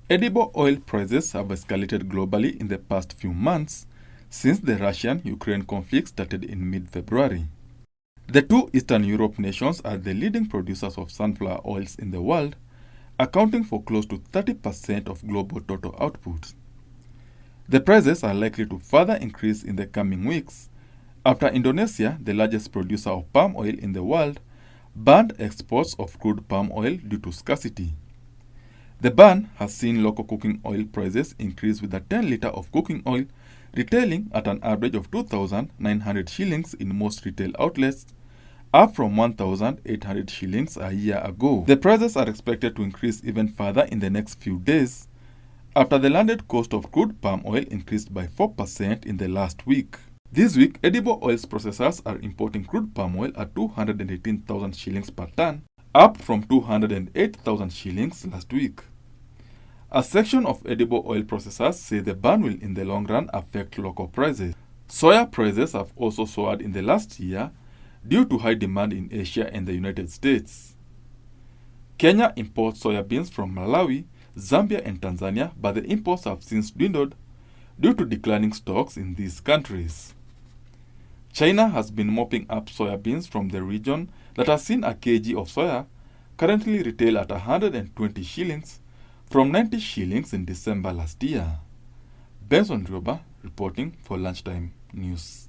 Edible oil prices have escalated globally in the past few months since the Russian-Ukraine conflict started in mid-February. The two Eastern Europe nations are the leading producers of sunflower oils in the world, accounting for close to 30% of global total output. The prices are likely to further increase in the coming weeks after Indonesia, the largest producer of palm oil in the world, banned exports of crude palm oil due to scarcity. The ban has seen local cooking oil prices increase, with a 10 litre of cooking oil retailing at an average of 2,900 shillings in most retail outlets, up from 1,800 shillings a year ago. The prices are expected to increase even further in the next few days, after the landed cost of crude palm oil increased by 4% in the last week. This week, edible oils processors are importing crude palm oil at 218,000 shillings per ton, up from 208,000 shillings last week. A section of edible oil processors say the ban will in the long run affect local prices. Soya prices have also soared in the last year due to high demand in Asia and the United States. Kenya imports soybeans from Malawi, Zambia and Tanzania, but the imports have since dwindled due to declining stocks in these countries. China has been mopping up soybeans from the region that has seen a kg of soya currently retail at 120 shillings from 90 shillings in December last year. Benson Rioba reporting for Lunchtime News.